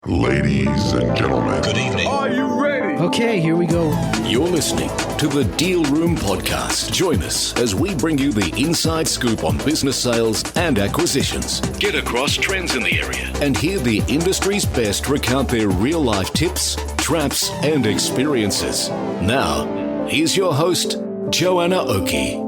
Ladies and gentlemen, Good evening. Are you ready? Okay, here we go. You're listening to the Deal Room Podcast. Join us as we bring you the inside scoop on business sales and acquisitions. Get across trends in the area and hear the industry's best recount their real-life tips, traps, and experiences. Now, here's your host, Joanna Oakey.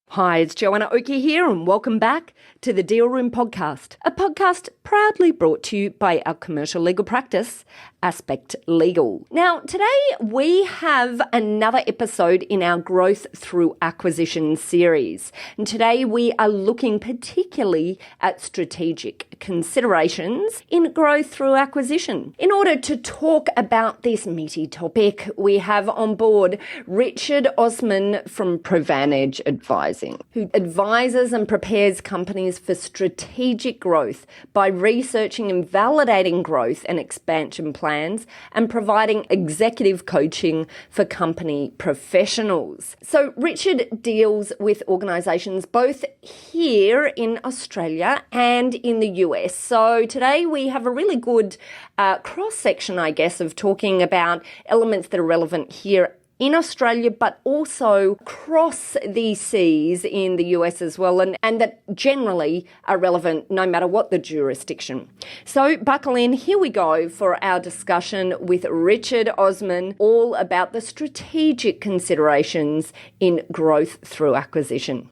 Hi, it's Joanna Oakey here, and welcome back to the Deal Room Podcast, a podcast proudly brought to you by our commercial legal practice, Aspect Legal. Now, today we have another episode in our Growth Through Acquisition series. And today we are looking particularly at strategic considerations in growth through acquisition. In order to talk about this meaty topic, we have on board Richard Osmann from Provanedge Advising, who advises and prepares companies for strategic growth by researching and validating growth and expansion plans and providing executive coaching for company professionals. So Richard deals with organisations both here in Australia and in the US. So today we have a really good cross-section, I guess, of talking about elements that are relevant here in Australia, but also across the seas in the US as well, and that generally are relevant no matter what the jurisdiction. So buckle in, here we go for our discussion with Richard Osmann, all about the strategic considerations in growth through acquisition.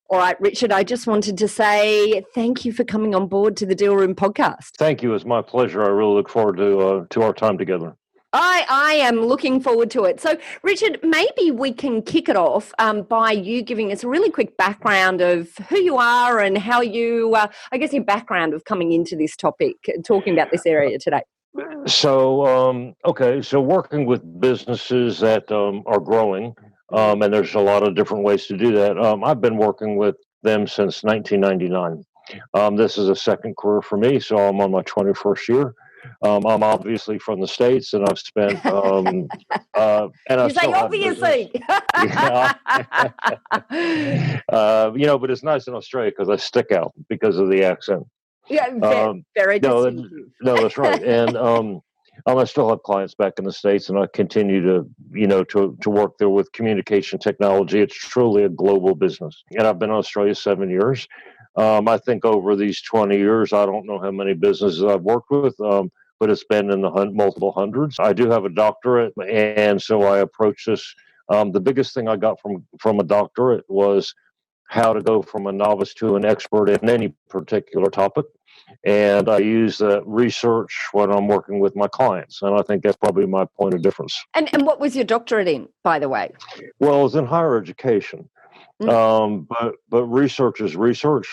All right, Richard, I just wanted to say thank you for coming on board to the Deal Room Podcast. Thank you. It's my pleasure. I really look forward to our time together. I am looking forward to it. So, Richard, maybe we can kick it off by you giving us a really quick background of who you are and how you, your background of coming into this topic, talking about this area today. So working with businesses that are growing, and there's a lot of different ways to do that. I've been working with them since 1999. This is a second career for me, so I'm on my 21st year. I'm obviously from the States, and I've spent, and I you say obviously. But it's nice in Australia because I stick out because of the accent. Yeah, very distinctive. No, that's right. And I still have clients back in the States, and I continue to work there with communication technology. It's truly a global business. And I've been in Australia 7 years. I think over these 20 years, I don't know how many businesses I've worked with, but it's been in the multiple hundreds. I do have a doctorate, and so I approach this. The biggest thing I got from a doctorate was how to go from a novice to an expert in any particular topic. And I use that research when I'm working with my clients. And I think that's probably my point of difference. And what was your doctorate in, by the way? Well, it was in higher education. But research is research.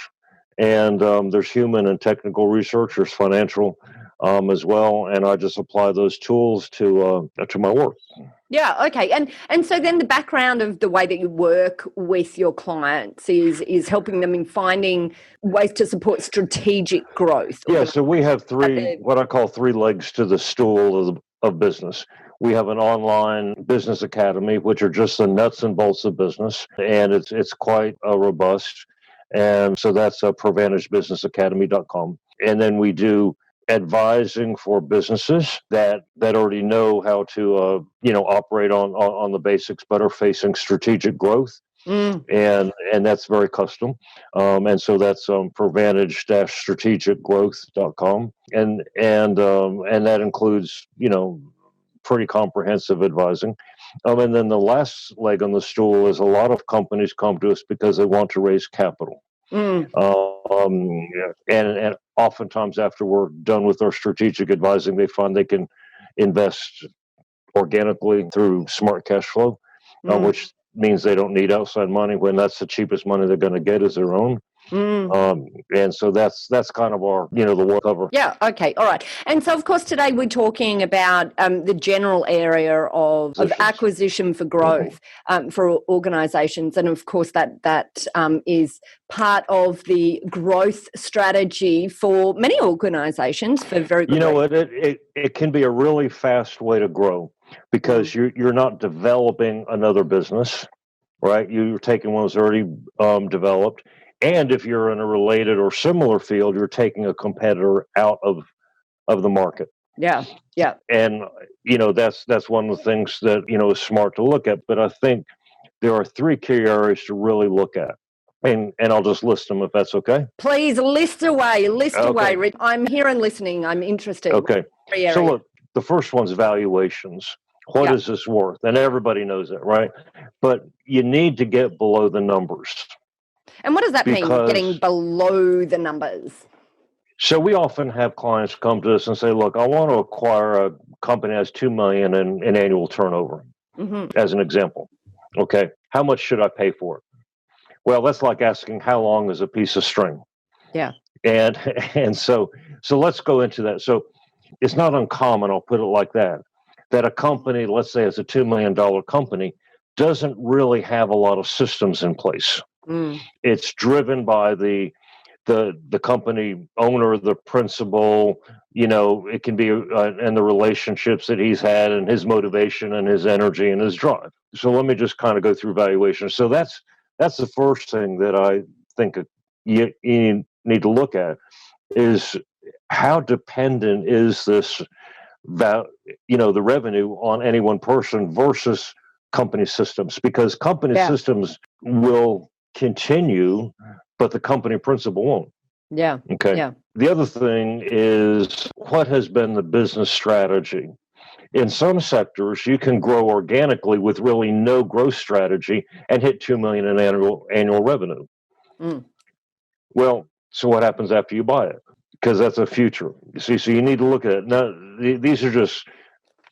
And there's human and technical research. There's financial as well. And I just apply those tools to my work. Yeah, okay. And so then the background of the way that you work with your clients is helping them in finding ways to support strategic growth. Yeah, so we have what I call three legs to the stool of business. We have an online business academy, which are just the nuts and bolts of business, and it's quite robust. And so that's ProvanedgeBusinessAcademy.com. And then we do advising for businesses that already know how to operate on the basics, but are facing strategic growth. And that's very custom. And so that's Provanedge-strategicgrowth.com. And that includes, pretty comprehensive advising. And then the last leg on the stool is a lot of companies come to us because they want to raise capital. And oftentimes after we're done with our strategic advising, they find they can invest organically through smart cash flow, which means they don't need outside money when that's the cheapest money they're going to get is their own. And so that's kind of our, the work cover. Yeah. Okay. All right. And so, of course, today we're talking about the general area of acquisition for growth for organisations, and of course that is part of the growth strategy for many organisations for very good reasons. It can be a really fast way to grow because you're not developing another business, right? You're taking one that's already developed. And if you're in a related or similar field, you're taking a competitor out of the market. Yeah. Yeah. And, that's one of the things that, is smart to look at. But I think there are three key areas to really look at. And I'll just list them if that's okay. Please list away. Okay. Rich. I'm here and listening. I'm interested. Okay. So look, the first one's valuations. What is this worth? And everybody knows it, right? But you need to get below the numbers. And what does that mean, getting below the numbers? So we often have clients come to us and say, look, I want to acquire a company that has $2 million in annual turnover, as an example. Okay. How much should I pay for it? Well, that's like asking how long is a piece of string. Yeah. And so let's go into that. So it's not uncommon, I'll put it like that a company, let's say it's a $2 million company, doesn't really have a lot of systems in place. It's driven by the company owner, the principal, it can be and the relationships that he's had and his motivation and his energy and his drive. So let me just kind of go through valuation. So that's the first thing that I think you need to look at is how dependent is this the revenue on any one person versus company systems, because company systems will continue, but the company principal won't. Yeah. Okay. Yeah. The other thing is, what has been the business strategy? In some sectors, you can grow organically with really no growth strategy and hit $2 million in annual revenue. Well, so what happens after you buy it? Because that's a future. You see, so you need to look at it. Now, these are just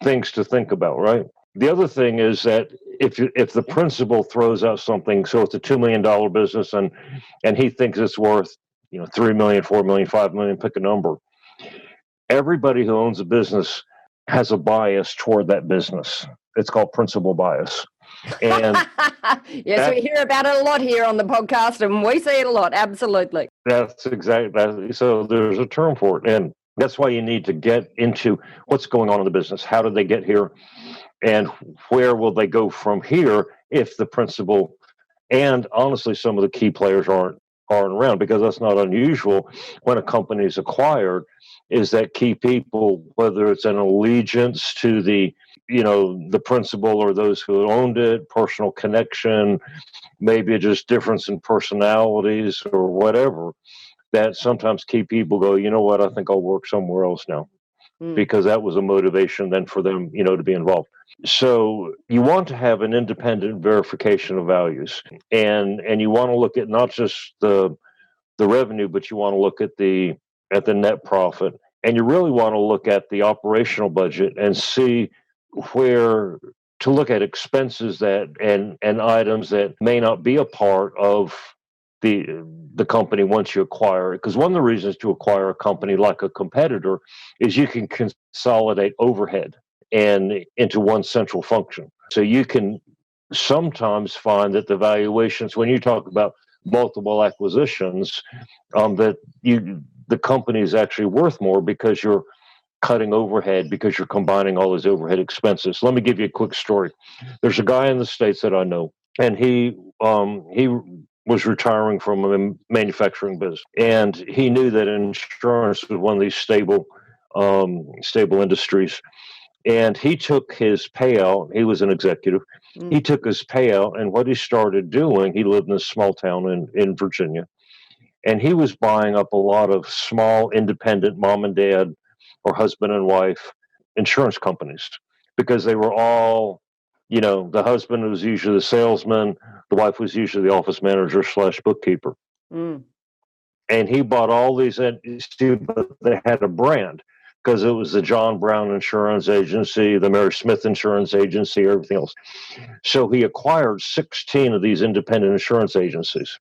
things to think about, right? The other thing is that if the principal throws out something, so it's a $2 million business, and he thinks it's worth $3 million, $4 million, $5 million, pick a number. Everybody who owns a business has a bias toward that business. It's called principal bias. And yes, we hear about it a lot here on the podcast, and we see it a lot. Absolutely. That's exactly. So there's a term for it, and that's why you need to get into what's going on in the business. How did they get here, and where will they go from here if the principal and honestly some of the key players aren't around? Because that's not unusual when a company is acquired, is that key people, whether it's an allegiance to the principal or those who owned it, personal connection, maybe just difference in personalities or whatever, that sometimes key people go, you know what, I think I'll work somewhere else now, because that was a motivation then for them, to be involved. So you want to have an independent verification of values, and you want to look at not just the revenue, but you want to look at the net profit, and you really want to look at the operational budget and see where to look at expenses that and items that may not be a part of the company once you acquire it. Because one of the reasons to acquire a company like a competitor is you can consolidate overhead and into one central function. So you can sometimes find that the valuations, when you talk about multiple acquisitions, that the company is actually worth more because you're cutting overhead, because you're combining all those overhead expenses. Let me give you a quick story. There's a guy in the States that I know, and he was retiring from a manufacturing business, and he knew that insurance was one of these stable industries. And he took his payout. He was an executive. He took his payout, and what he started doing, he lived in a small town in Virginia, and he was buying up a lot of small independent mom and dad or husband and wife insurance companies, because they were all, the husband was usually the salesman, the wife was usually the office manager / bookkeeper. And he bought all these, but they had a brand, because it was the John Brown Insurance Agency, the Mary Smith Insurance Agency, everything else. So he acquired 16 of these independent insurance agencies.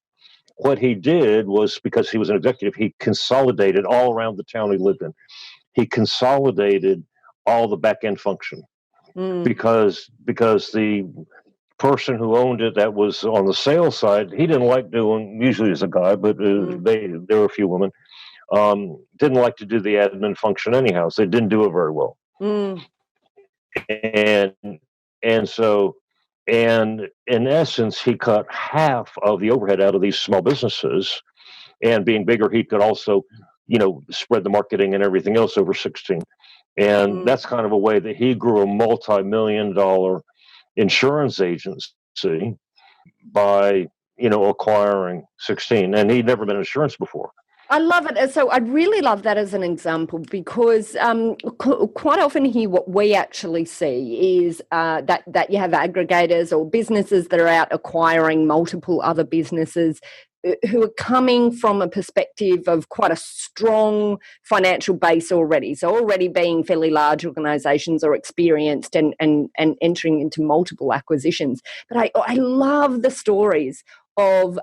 What he did was, because he was an executive, he consolidated all around the town he lived in. He consolidated all the back-end function, because the person who owned it that was on the sales side, he didn't like doing, usually as a guy, but there were a few women, didn't like to do the admin function anyhow, so they didn't do it very well. And so And in essence, he cut half of the overhead out of these small businesses. And being bigger, he could also, spread the marketing and everything else over 16. And that's kind of a way that he grew a multi-million-dollar insurance agency by, acquiring 16. And he'd never been in insurance before. I love it. So I really love that as an example because quite often here what we actually see is that you have aggregators or businesses that are out acquiring multiple other businesses who are coming from a perspective of quite a strong financial base already. So already being fairly large organisations or experienced and entering into multiple acquisitions. But I love the stories of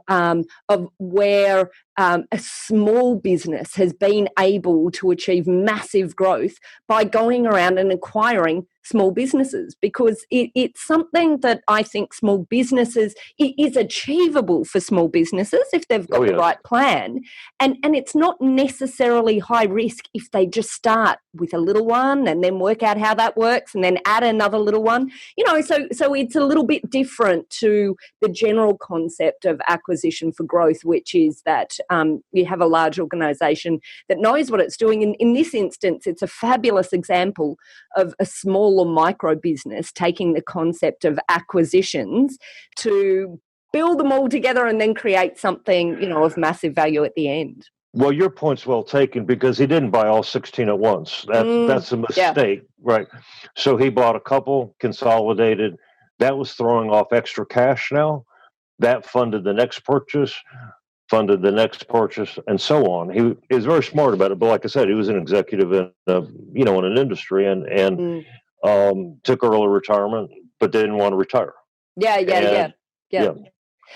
where a small business has been able to achieve massive growth by going around and acquiring small businesses, because it's something that I think small businesses, it is achievable for small businesses if they've got the right plan. And it's not necessarily high risk if they just start with a little one and then work out how that works and then add another little one. So it's a little bit different to the general concept of acquisition for growth, which is that you have a large organisation that knows what it's doing. And in this instance, it's a fabulous example of a small or micro business taking the concept of acquisitions to build them all together and then create something, of massive value at the end. Well, your point's well taken, because he didn't buy all 16 at once. That's a mistake, right? So he bought a couple, consolidated. That was throwing off extra cash now. That funded the next purchase, and so on. He is very smart about it. But like I said, he was an executive in, in an industry and took early retirement, but didn't want to retire. Yeah.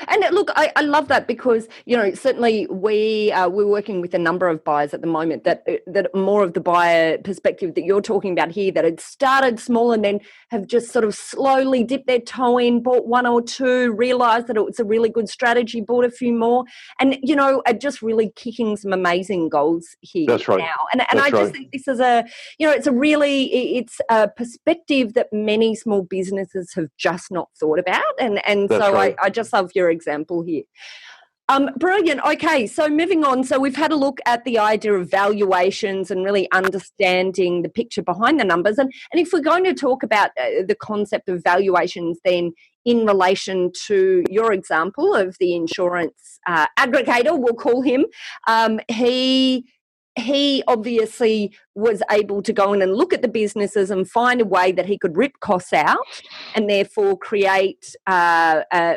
And look, I love that because, certainly we're working with a number of buyers at the moment that more of the buyer perspective that you're talking about here, that had started small and then have just sort of slowly dipped their toe in, bought one or two, realised that it was a really good strategy, bought a few more, and, are just really kicking some amazing goals here. That's right. Now. And I just think this is it's a perspective that many small businesses have just not thought about. And so right. I just love your example here. Brilliant. Okay, so moving on. So we've had a look at the idea of valuations and really understanding the picture behind the numbers. And if we're going to talk about the concept of valuations, then in relation to your example of the insurance aggregator, we'll call him, he obviously was able to go in and look at the businesses and find a way that he could rip costs out and therefore create, an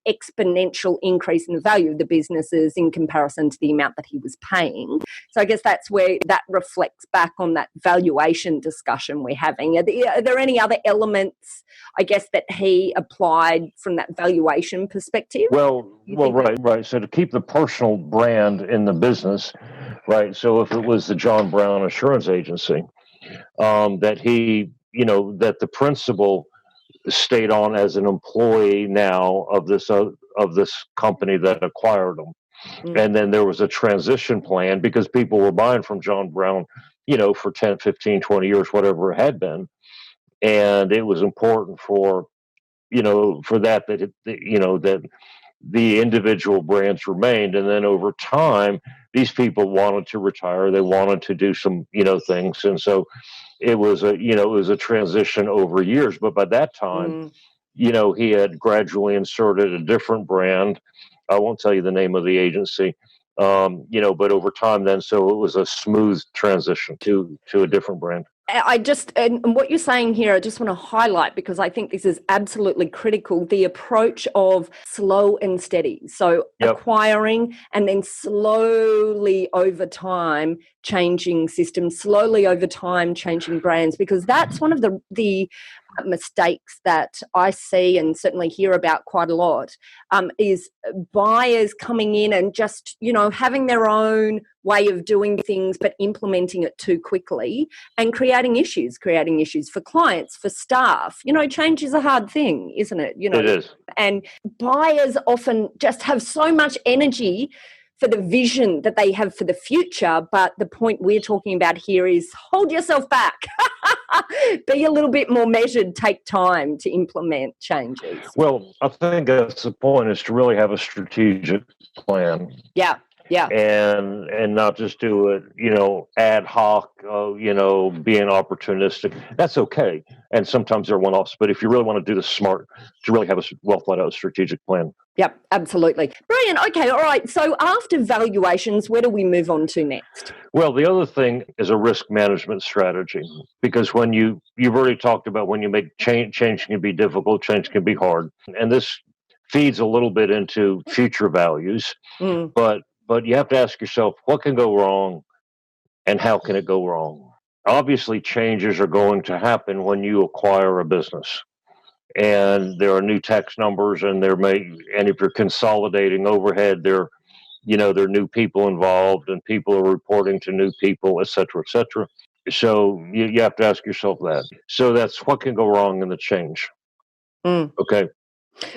exponential increase in the value of the businesses in comparison to the amount that he was paying. So I guess that's where that reflects back on that valuation discussion we're having. Are there any other elements, I guess, that he applied from that valuation perspective? Right. So to keep the personal brand in the business, right. So if it was the John Brown Insurance Agency, that the principal stayed on as an employee now of this company that acquired them. Mm-hmm. And then there was a transition plan because people were buying from John Brown, for 10, 15, 20 years, whatever it had been. And it was important for that the individual brands remained. And then over time, these people wanted to retire. They wanted to do some, things. And so it was a transition over years. But by that time, he had gradually inserted a different brand. I won't tell you the name of the agency, but over time then, so it was a smooth transition to a different brand. And what you're saying here, I just want to highlight, because I think this is absolutely critical, the approach of slow and steady. So acquiring and then slowly over time changing systems, slowly over time changing brands, because that's one of the mistakes that I see and certainly hear about quite a lot, is buyers coming in and just, having their own way of doing things but implementing it too quickly and creating issues for clients, for staff. Change is a hard thing, isn't it? It is. And buyers often just have so much energy for the vision that they have for the future. But the point we're talking about here is hold yourself back. Be a little bit more measured, take time to implement changes. Well, I think that's the point, is to really have a strategic plan. Yeah. And not just do it, ad hoc, being opportunistic. That's okay. And sometimes they're one-offs. But if you really want to do this smart, to really have a well thought out strategic plan. Yep, absolutely. Brilliant. Okay, all right. So after valuations, where do we move on to next? Well, the other thing is a risk management strategy, because when you've already talked about when you make change can be difficult, change can be hard. And this feeds a little bit into future values, but you have to ask yourself, what can go wrong and how can it go wrong? Obviously, changes are going to happen when you acquire a business. And there are new tax numbers, and if you're consolidating overhead, there are new people involved, and people are reporting to new people, et cetera, et cetera. So you have to ask yourself that. So that's what can go wrong in the change. Okay.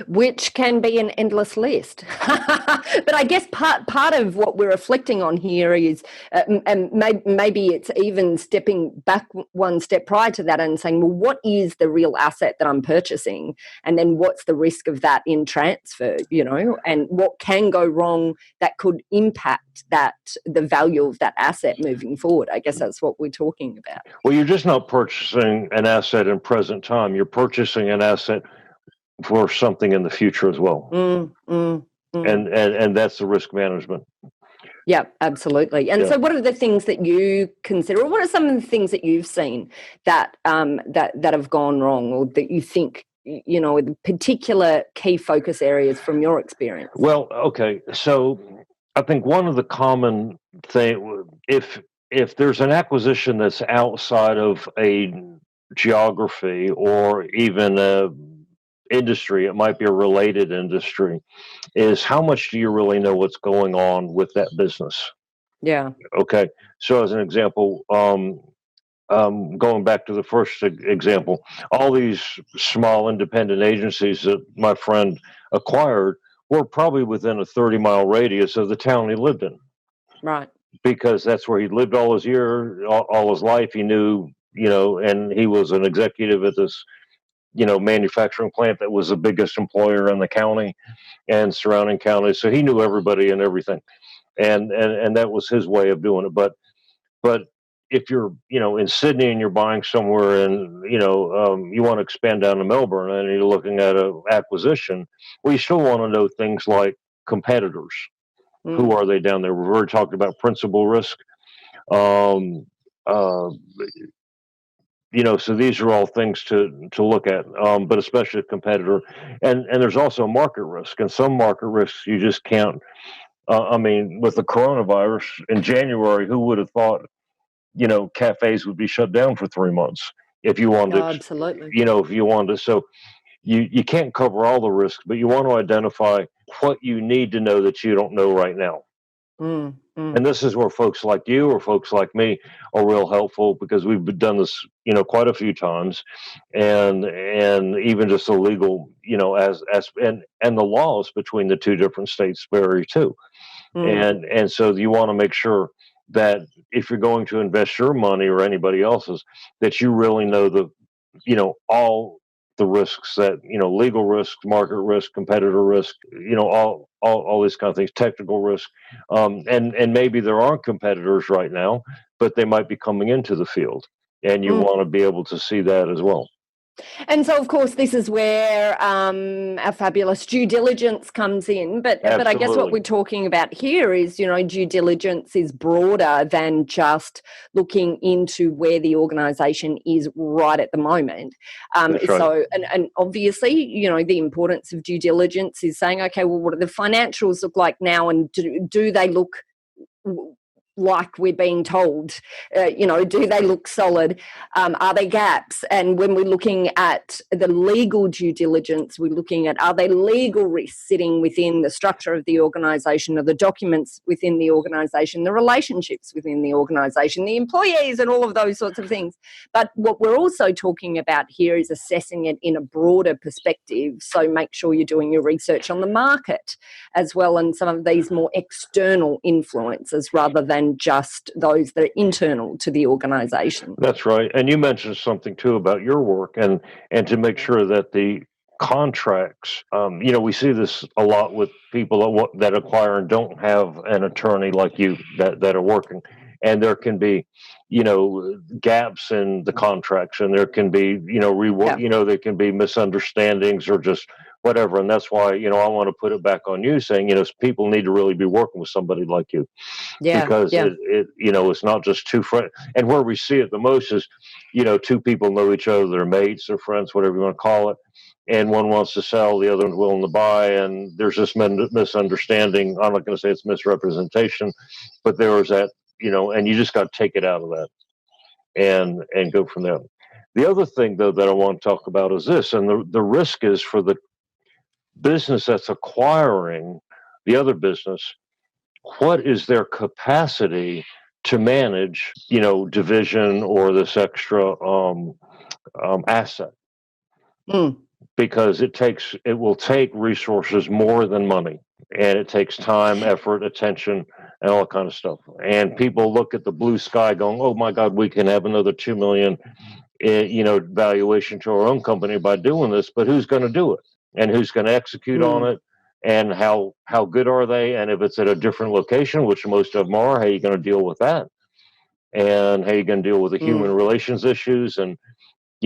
Which can be an endless list. But I guess part of what we're reflecting on here is, and maybe it's even stepping back one step prior to that and saying, well, what is the real asset that I'm purchasing? And then what's the risk of that in transfer, and what can go wrong that could impact the value of that asset moving forward? I guess that's what we're talking about. Well, you're just not purchasing an asset in present time. You're purchasing an asset for something in the future as well. And that's the risk management. Yeah, absolutely. And so what are the things that you consider, or what are some of the things that you've seen that that have gone wrong, or that you think, the particular key focus areas from your experience? Well, okay. So I think one of the common thing, if there's an acquisition that's outside of a geography or even a industry, it might be a related industry, is how much do you really know what's going on with that business? Yeah. Okay. So as an example, going back to the first example, all these small independent agencies that my friend acquired were probably within a 30-mile radius of the town he lived in. Right. Because that's where he lived all his life. He knew, and he was an executive at this manufacturing plant that was the biggest employer in the county and surrounding counties. So he knew everybody and everything. And that was his way of doing it. But if you're, in Sydney and you're buying somewhere and, you want to expand down to Melbourne and you're looking at an acquisition, well, you still want to know things like competitors. Who are they down there? We've already talked about principal risk. So these are all things to look at, but especially a competitor. And there's also market risk. And some market risks you just can't. With the coronavirus in January, who would have thought, cafes would be shut down for 3 months if you wanted to. Absolutely. If you wanted to. So you can't cover all the risks, but you want to identify what you need to know that you don't know right now. And this is where folks like you or folks like me are real helpful, because we've done this, quite a few times, and even just the legal, and the laws between the two different states vary too. And so you want to make sure that if you're going to invest your money or anybody else's, that you really know all the risks that, legal risk, market risk, competitor risk, all these kind of things, technical risk. And maybe there aren't competitors right now, but they might be coming into the field, and you want to be able to see that as well. And so, of course, this is where our fabulous due diligence comes in. But I guess what we're talking about here is, due diligence is broader than just looking into where the organisation is right at the moment. So, and obviously, the importance of due diligence is saying, okay, well, what do the financials look like now, and do they look like we're being told? Do they look solid? Are there gaps? And when we're looking at the legal due diligence, we're looking at, are there legal risks sitting within the structure of the organisation, or the documents within the organisation, the relationships within the organisation, the employees, and all of those sorts of things. But what we're also talking about here is assessing it in a broader perspective. So make sure you're doing your research on the market as well, and some of these more external influences rather than just those that are internal to the organisation. That's right. And you mentioned something too about your work, and to make sure that the contracts, we see this a lot with people that acquire and don't have an attorney like you that are working, and there can be gaps in the contracts, and there can be there can be misunderstandings or just whatever. And that's why I want to put it back on you, saying people need to really be working with somebody like you, because it's not just two friends. And where we see it the most is two people know each other, they're mates, they're friends, whatever you want to call it, and one wants to sell, the other one's willing to buy, and there's this misunderstanding. I'm not going to say it's misrepresentation, but there was that, and you just got to take it out of that and go from there. The other thing, though, that I want to talk about is this, and the risk is for the business that's acquiring the other business, what is their capacity to manage, division or this extra asset? Because it will take resources more than money, and it takes time, effort, attention, and all that kind of stuff. And people look at the blue sky going, oh my God, we can have another $2 million valuation to our own company by doing this, but who's going to do it? And who's going to execute on it? And how good are they? And if it's at a different location, which most of them are, how are you going to deal with that? And how are you going to deal with the human relations issues and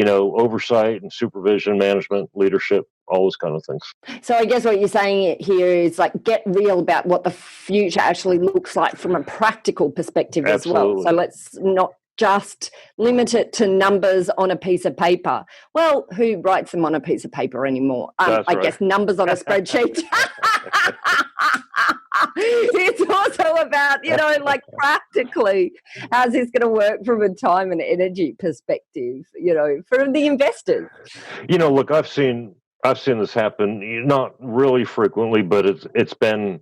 oversight and supervision, management, leadership, all those kind of things. So I guess what you're saying here is get real about what the future actually looks like from a practical perspective as well. So let's not just limit it to numbers on a piece of paper. Well, who writes them on a piece of paper anymore? I guess numbers on a spreadsheet. It's also about, practically, how's this going to work from a time and energy perspective, for the investors? Look, I've seen this happen, not really frequently, but it's been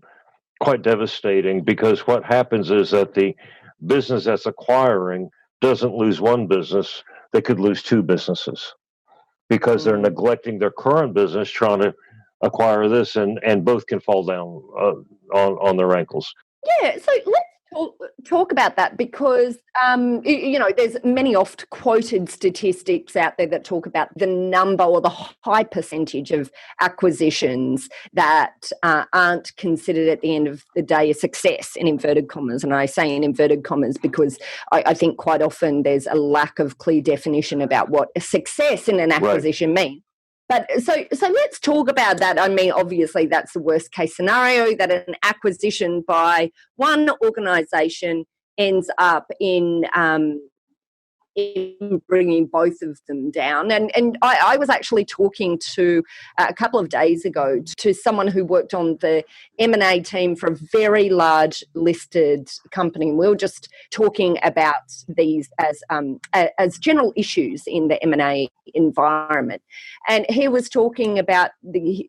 quite devastating, because what happens is that the business that's acquiring doesn't lose one business, they could lose two businesses, because they're neglecting their current business trying to acquire this, and both can fall down on their ankles. Yeah, so let's talk about that, because there's many oft quoted statistics out there that talk about the number or the high percentage of acquisitions that aren't considered at the end of the day a success, in inverted commas. And I say in inverted commas because I think quite often there's a lack of clear definition about what a success in an acquisition means. But so let's talk about that. I mean, obviously, that's the worst case scenario, that an acquisition by one organisation ends up in bringing both of them down. And I was actually talking to a couple of days ago to someone who worked on the M&A team for a very large listed company. And we were just talking about these as general issues in the M&A environment. And he was talking about the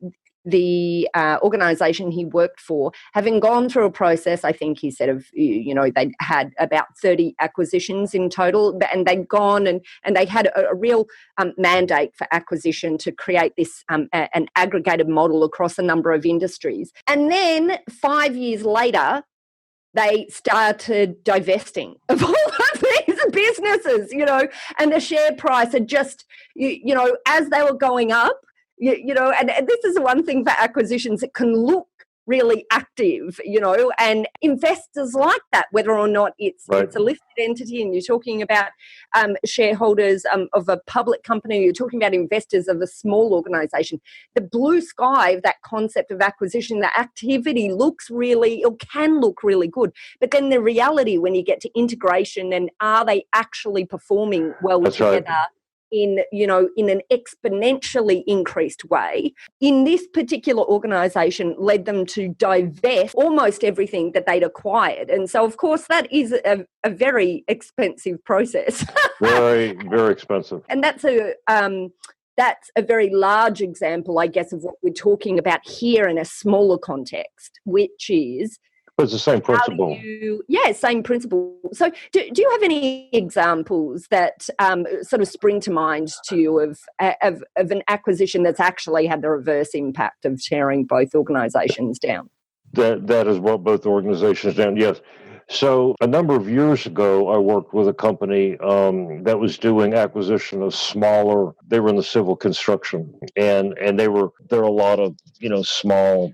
organisation he worked for, having gone through a process, I think he said, of, they'd had about 30 acquisitions in total, and they'd gone and they had a real mandate for acquisition to create this an aggregated model across a number of industries. And then 5 years later, they started divesting of all of these businesses, and the share price had just, as they were going up, and this is one thing for acquisitions, it can look really active, and investors like that, whether or not it's a listed entity, and you're talking about shareholders of a public company, you're talking about investors of a small organisation. The blue sky of that concept of acquisition, the activity looks really, or can look really good, but then the reality when you get to integration and are they actually performing well together? in an exponentially increased way. In this particular organisation, led them to divest almost everything that they'd acquired. And so, of course, that is a very expensive process. Very, very expensive. And that's a very large example, I guess, of what we're talking about here in a smaller context, which is... But it's the same principle. Same principle. So do you have any examples that sort of spring to mind to you of an acquisition that's actually had the reverse impact of tearing both organisations down? That is what both organizations down, yes. So a number of years ago, I worked with a company that was doing acquisition of smaller, they were in the civil construction, and there are a lot of, small,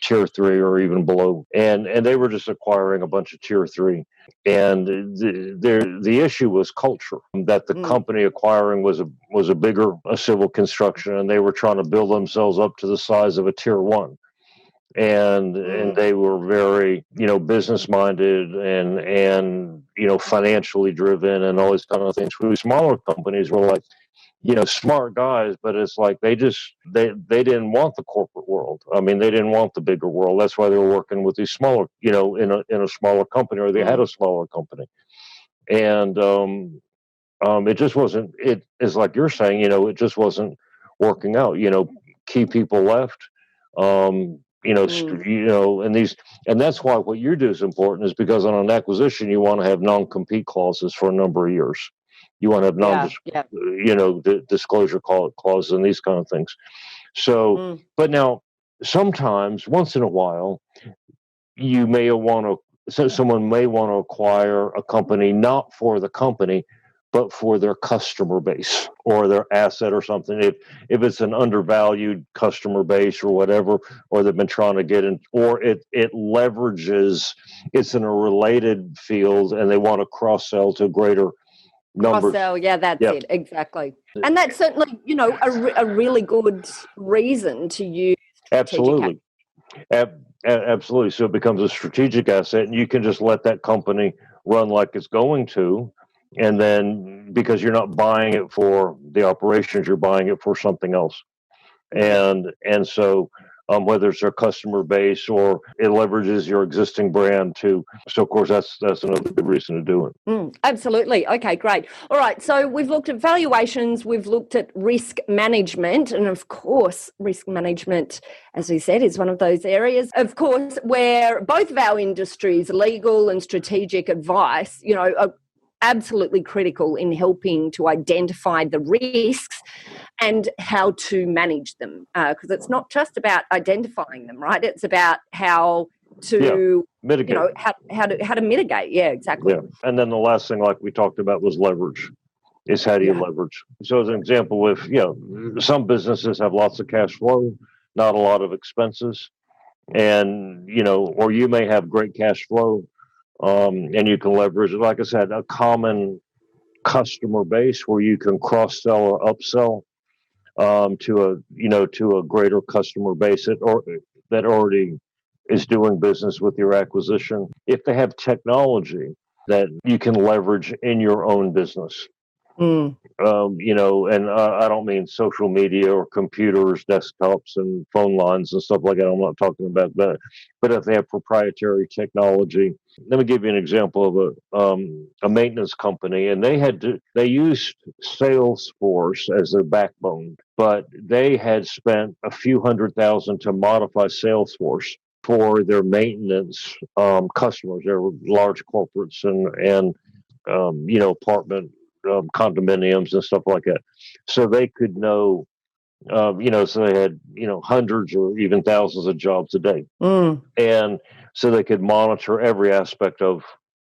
tier 3 or even below. And they were just acquiring a bunch of tier 3. And the issue was culture, that the company acquiring was a bigger civil construction, and they were trying to build themselves up to the size of a tier 1. And they were very, business minded and financially driven and all these kind of things. Whereas smaller companies were like, smart guys, but it's like they didn't want the corporate world. I mean, they didn't want the bigger world. That's why they were working with these smaller, in a smaller company, or they had a smaller company. And it just wasn't. It is like you're saying, it just wasn't working out. Key people left. And that's why what you do is important, is because on an acquisition you want to have non-compete clauses for a number of years. You want to have disclosure clauses and these kind of things. So, but now sometimes, once in a while, someone may want to acquire a company not for the company, but for their customer base or their asset or something. If it's an undervalued customer base or whatever, or they've been trying to get in, or it leverages, it's in a related field and they want to cross-sell to a greater number. Cross-sell, that's it, exactly. And that's certainly, a really good reason to use. Absolutely. Absolutely. So it becomes a strategic asset, and you can just let that company run like it's going to. And then, because you're not buying it for the operations, you're buying it for something else. And so whether it's their customer base or it leverages your existing brand too. So, of course, that's another good reason to do it. Absolutely. Okay, great. All right. So we've looked at valuations, we've looked at risk management. And of course, risk management, as we said, is one of those areas, of course, where both of our industries, legal and strategic advice, are absolutely critical in helping to identify the risks and how to manage them, because it's not just about identifying them, right? It's about how to mitigate. How to mitigate. Yeah, exactly. Yeah. And then the last thing, like we talked about, was leverage. Is how do you leverage? So as an example, if some businesses have lots of cash flow, not a lot of expenses, and or you may have great cash flow. And you can leverage, like I said, a common customer base where you can cross-sell or upsell to a greater customer base that already is doing business with your acquisition. If they have technology that you can leverage in your own business. And I don't mean social media or computers, desktops, and phone lines and stuff like that. I'm not talking about that. But if they have proprietary technology, let me give you an example of a maintenance company, and they used Salesforce as their backbone, but they had spent a few $100,000 to modify Salesforce for their maintenance customers. They were large corporates and apartment condominiums and stuff like that. So they could know, so they had, hundreds or even thousands of jobs a day. And so they could monitor every aspect of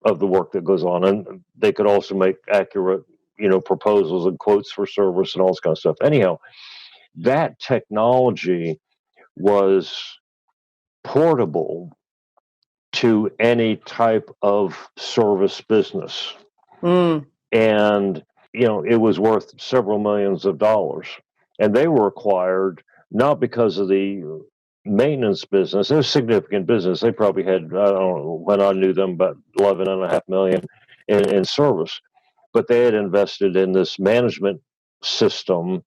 the work that goes on. And they could also make accurate, proposals and quotes for service and all this kind of stuff. Anyhow, that technology was portable to any type of service business. And, it was worth several millions of dollars. And they were acquired not because of the maintenance business. It was significant business. They probably had, I don't know, when I knew them, about $11.5 million in service. But they had invested in this management system,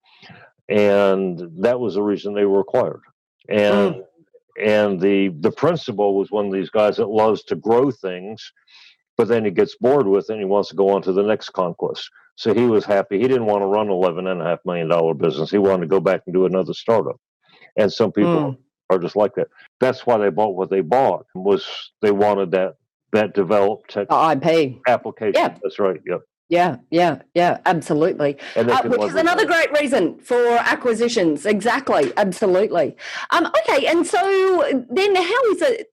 and that was the reason they were acquired. And the principle was one of these guys that loves to grow things, but then he gets bored with it and he wants to go on to the next conquest. So he was happy. He didn't want to run $11.5 million business. He wanted to go back and do another startup. And some people are just like that. That's why they bought what they bought, was they wanted that developed tech IP application. Yeah. That's right. Yep. Yeah, absolutely. Which is another great reason for acquisitions. Exactly, absolutely. Okay, and so then how is it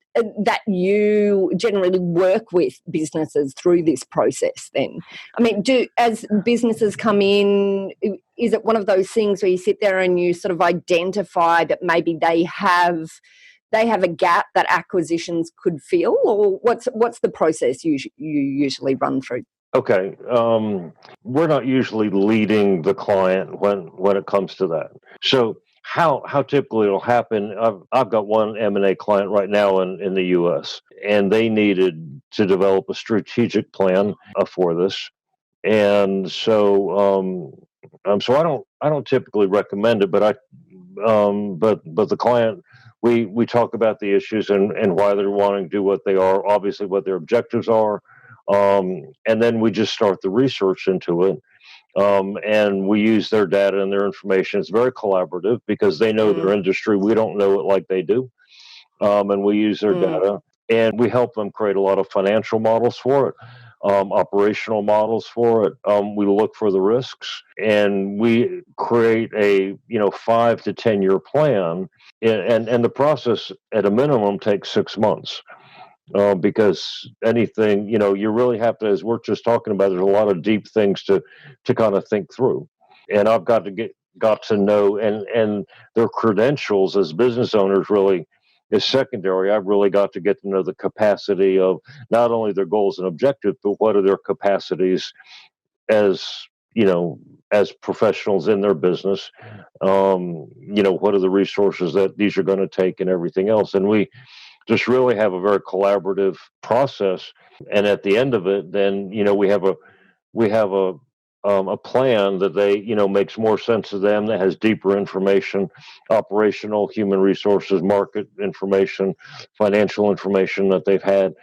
that you generally work with businesses through this process then? I mean, as businesses come in, is it one of those things where you sit there and you sort of identify that maybe they have a gap that acquisitions could fill, or what's the process you usually run through? Okay, we're not usually leading the client when it comes to that. So how typically it'll happen? I've got one M&A client right now in the U.S., and they needed to develop a strategic plan for this, and so I don't typically recommend it, but but the client. We talk about the issues and why they're wanting to do what they are, obviously what their objectives are. And then we just start the research into it. And we use their data and their information. It's very collaborative because they know their industry. We don't know it like they do. And we use their data, and we help them create a lot of financial models for it, operational models for it. We look for the risks, and we create a 5 to 10 year plan. And the process at a minimum takes 6 months. Because anything, you really have to, as we're just talking about, there's a lot of deep things to kind of think through. And I've got to know, and their credentials as business owners really is secondary. I've really got to get to know the capacity of not only their goals and objectives, but what are their capacities as as professionals in their business. What are the resources that these are going to take and everything else. And we just really have a very collaborative process, and at the end of it, then we have a plan that they makes more sense to them, that has deeper information, operational, human resources, market information, financial information that they've had.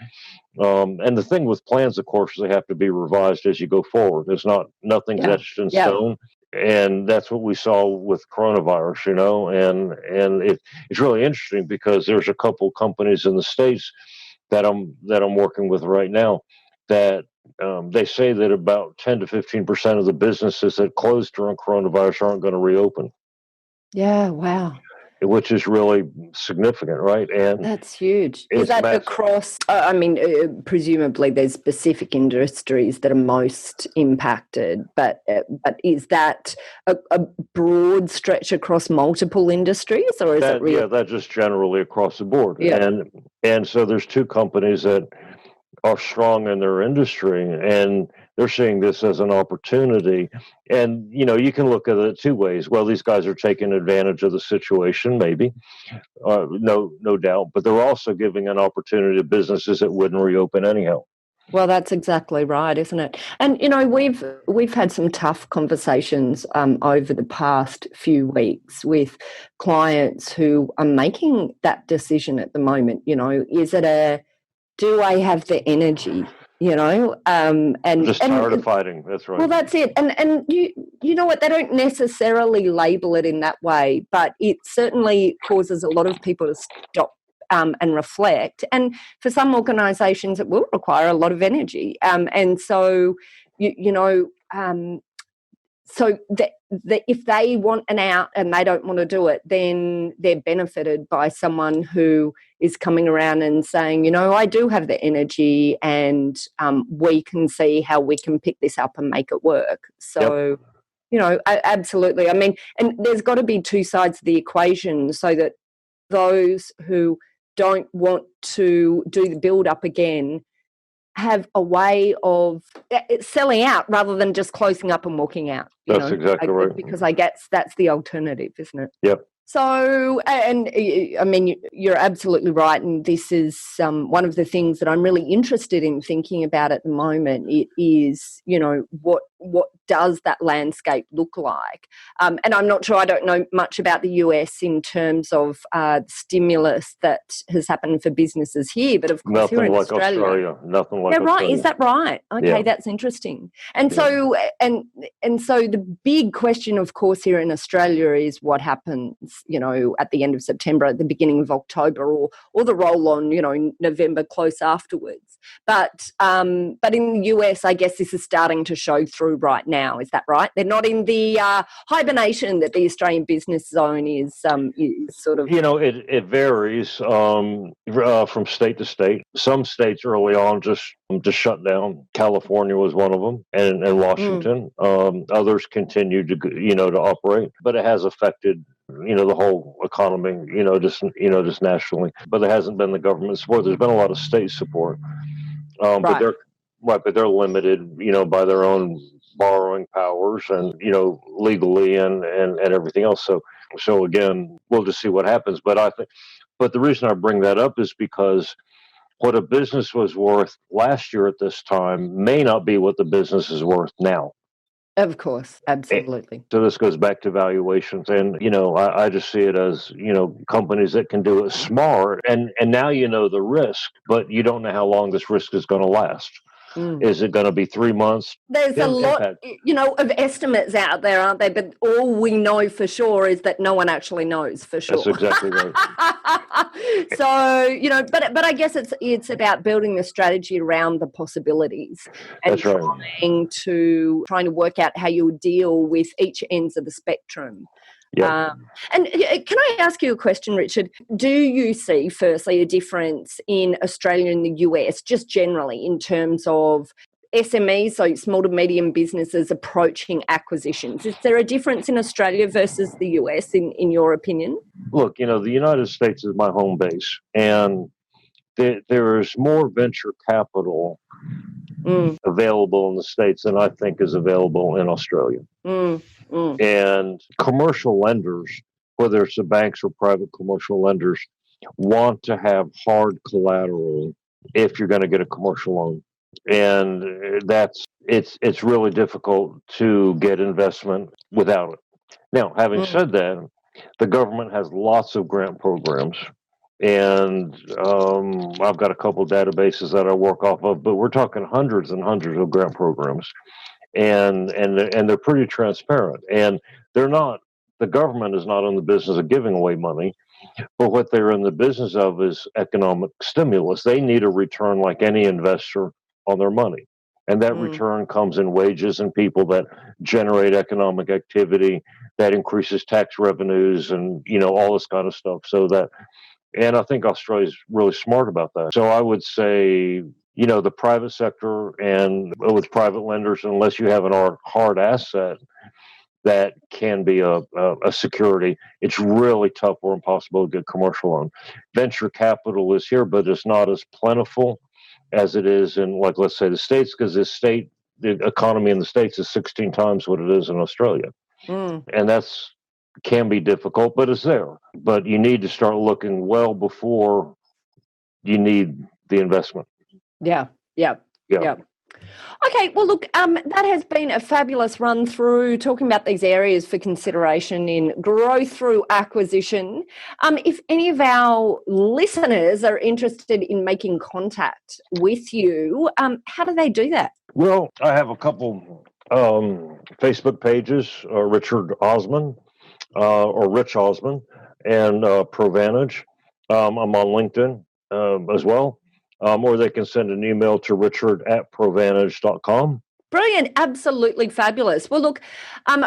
And the thing with plans, of course, is they have to be revised as you go forward. There's nothing's etched in stone. And that's what we saw with coronavirus, and it's really interesting because there's a couple companies in the States that I'm working with right now that they say that about 10 to 15% of the businesses that closed during coronavirus aren't going to reopen. Yeah, wow. Which is really significant, right? And that's huge. Is that across? Presumably there's specific industries that are most impacted, but is that a broad stretch across multiple industries, or is it really? Yeah, that's just generally across the board. Yeah. And so there's two companies that are strong in their industry, and they're seeing this as an opportunity. And you can look at it two ways. Well, these guys are taking advantage of the situation, maybe, no doubt, but they're also giving an opportunity to businesses that wouldn't reopen anyhow. Well, that's exactly right, isn't it? And we've had some tough conversations over the past few weeks with clients who are making that decision at the moment. Is it do I have the energy? And just tired of fighting. That's right. Well, that's it. And you know what? They don't necessarily label it in that way, but it certainly causes a lot of people to stop and reflect. And for some organisations, it will require a lot of energy. And so so if they want an out and they don't want to do it, then they're benefited by someone who is coming around and saying, I do have the energy, and we can see how we can pick this up and make it work. So, absolutely. I mean, and there's got to be two sides of the equation so that those who don't want to do the build up again have a way of selling out rather than just closing up and walking out. That's exactly right. Because I guess that's the alternative, isn't it? Yep. So, and I mean, you're absolutely right. And this is one of the things that I'm really interested in thinking about at the moment. It is, what does that landscape look like? And I'm not sure, I don't know much about the US in terms of stimulus that has happened for businesses here. But of course, Nothing here in like Australia. Nothing like right. Australia. Is that right? Okay, Yeah. that's interesting. And so, and so the big question, of course, here in Australia is what happens, at the end of September, at the beginning of October, or the roll on, November close afterwards. But in the US, I guess this is starting to show through right now. Is that right? They're not in the hibernation that the Australian business zone is sort of. It varies from state to state. Some states early on just shut down. California was one of them, and Washington. Others continued to operate, but it has affected the whole economy, just nationally. But there hasn't been the government support. There's been a lot of state support, but they're limited, by their own borrowing powers and legally and everything else. So again, we'll just see what happens. But the reason I bring that up is because what a business was worth last year at this time may not be what the business is worth now. Of course, absolutely. So this goes back to valuations, and I just see it as companies that can do it smart, and now the risk, but you don't know how long this risk is going to last. Is it going to be 3 months? There's a lot, of estimates out there, aren't there? But all we know for sure is that no one actually knows for sure. That's exactly right. So, but I guess it's about building the strategy around the possibilities and trying to work out how you'll deal with each ends of the spectrum. Yeah. And can I ask you a question, Richard? Do you see, firstly, a difference in Australia and the US, just generally, in terms of SMEs, so small to medium businesses approaching acquisitions? Is there a difference in Australia versus the US, in your opinion? Look, the United States is my home base, and there is more venture capital available in the States than I think is available in Australia. And commercial lenders, whether it's the banks or private commercial lenders, want to have hard collateral if you're going to get a commercial loan. And it's really difficult to get investment without it. Now, having said that, the government has lots of grant programs. And I've got a couple of databases that I work off of, but we're talking hundreds and hundreds of grant programs. And they're pretty transparent, and the government is not in the business of giving away money, but what they're in the business of is economic stimulus. They need a return like any investor on their money, and that return comes in wages and people that generate economic activity that increases tax revenues and all this kind of stuff. And I think Australia's really smart about that. So I would say the private sector and with private lenders, unless you have an hard asset that can be a security, it's really tough or impossible to get commercial loan. Venture capital is here, but it's not as plentiful as it is in, like, let's say the States, because the economy in the States is 16 times what it is in Australia. And can be difficult, but it's there. But you need to start looking well before you need the investment. Yeah. Okay, well, look, that has been a fabulous run through talking about these areas for consideration in growth through acquisition. If any of our listeners are interested in making contact with you, how do they do that? Well, I have a couple Facebook pages, Richard Osmann or Rich Osmann, and Provanedge. I'm on LinkedIn as well. Or they can send an email to richard@provanedge.com. Brilliant. Absolutely fabulous. Well, look,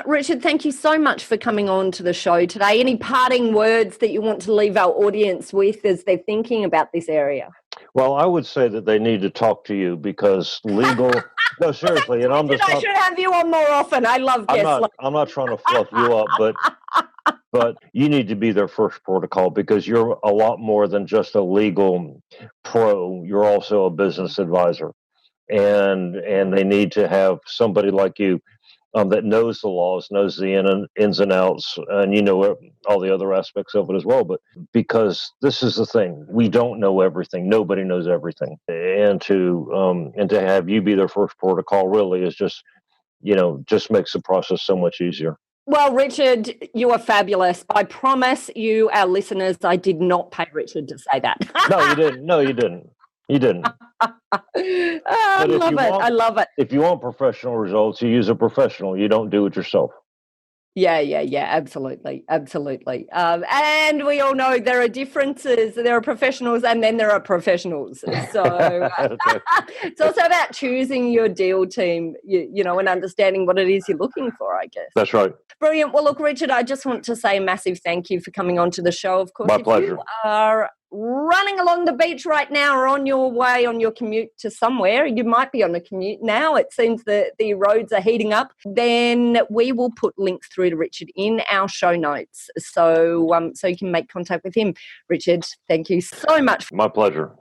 Richard, thank you so much for coming on to the show today. Any parting words that you want to leave our audience with as they're thinking about this area? Well, I would say that they need to talk to you because legal... No, seriously. And I should have you on more often. I love guests. I'm not trying to fluff you up, but you need to be their first protocol because you're a lot more than just a legal pro. You're also a business advisor. And they need to have somebody like you that knows the laws, knows the ins and outs, and all the other aspects of it as well. But because this is the thing, we don't know everything. Nobody knows everything, and to have you be their first port of call really is just makes the process so much easier. Well, Richard, you are fabulous. I promise you, our listeners, I did not pay Richard to say that. No, you didn't. No, you didn't. You didn't. I love it. If you want professional results, you use a professional. You don't do it yourself. Yeah, absolutely. And we all know there are differences. There are professionals and then there are professionals. So it's also about choosing your deal team, and understanding what it is you're looking for, I guess. That's right. Brilliant. Well, look, Richard, I just want to say a massive thank you for coming on to the show. Of course, my pleasure. You are running along the beach right now or on your way on your commute to somewhere, you might be on a commute now, it seems that the roads are heating up, then we will put links through to Richard in our show notes so you can make contact with him. Richard, thank you so much. My pleasure.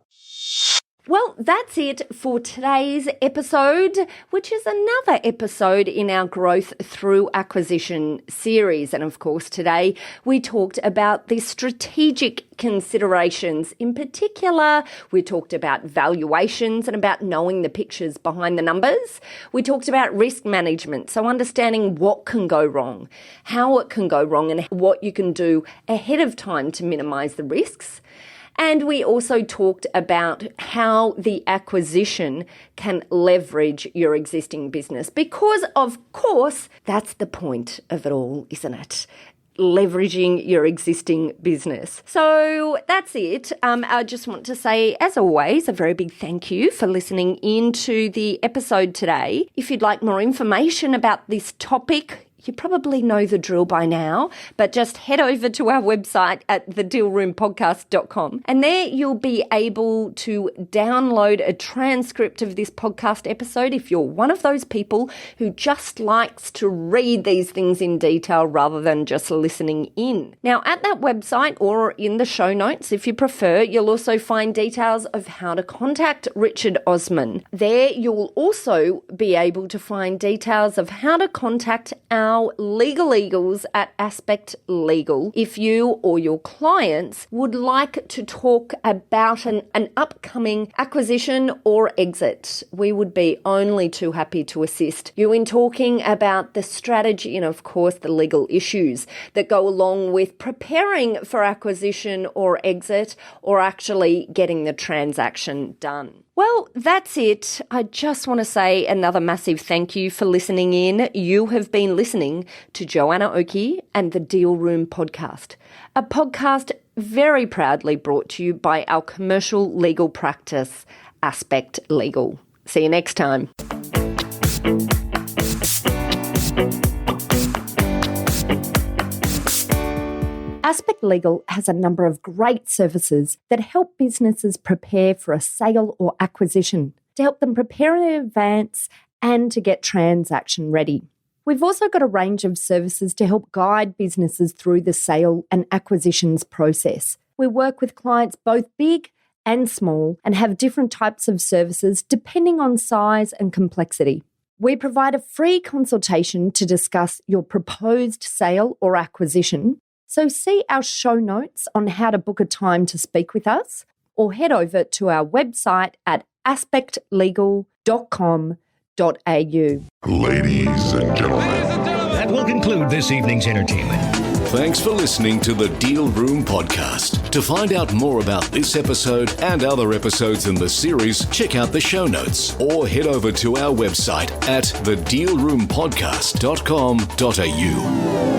Well, that's it for today's episode, which is another episode in our Growth Through Acquisition series. And of course, today we talked about the strategic considerations. In particular, we talked about valuations and about knowing the pictures behind the numbers. We talked about risk management, so understanding what can go wrong, how it can go wrong, and what you can do ahead of time to minimise the risks. And we also talked about how the acquisition can leverage your existing business because, of course, that's the point of it all, isn't it? Leveraging your existing business. So that's it. I just want to say, as always, a very big thank you for listening into the episode today. If you'd like more information about this topic, you probably know the drill by now, but just head over to our website at thedealroompodcast.com and there you'll be able to download a transcript of this podcast episode if you're one of those people who just likes to read these things in detail rather than just listening in. Now, at that website or in the show notes, if you prefer, you'll also find details of how to contact Richard Osmann. There you'll also be able to find details of how to contact our legal eagles at Aspect Legal if you or your clients would like to talk about an upcoming acquisition or exit. We would be only too happy to assist you in talking about the strategy and, of course, the legal issues that go along with preparing for acquisition or exit or actually getting the transaction done. Well, that's it. I just want to say another massive thank you for listening in. You have been listening to Joanna Oakey and the Deal Room Podcast, a podcast very proudly brought to you by our commercial legal practice, Aspect Legal. See you next time. Aspect Legal has a number of great services that help businesses prepare for a sale or acquisition, to help them prepare in advance and to get transaction ready. We've also got a range of services to help guide businesses through the sale and acquisitions process. We work with clients both big and small and have different types of services depending on size and complexity. We provide a free consultation to discuss your proposed sale or acquisition. So see our show notes on how to book a time to speak with us or head over to our website at aspectlegal.com.au. Ladies and gentlemen. That will conclude this evening's entertainment. Thanks for listening to the Deal Room Podcast. To find out more about this episode and other episodes in the series, check out the show notes or head over to our website at thedealroompodcast.com.au.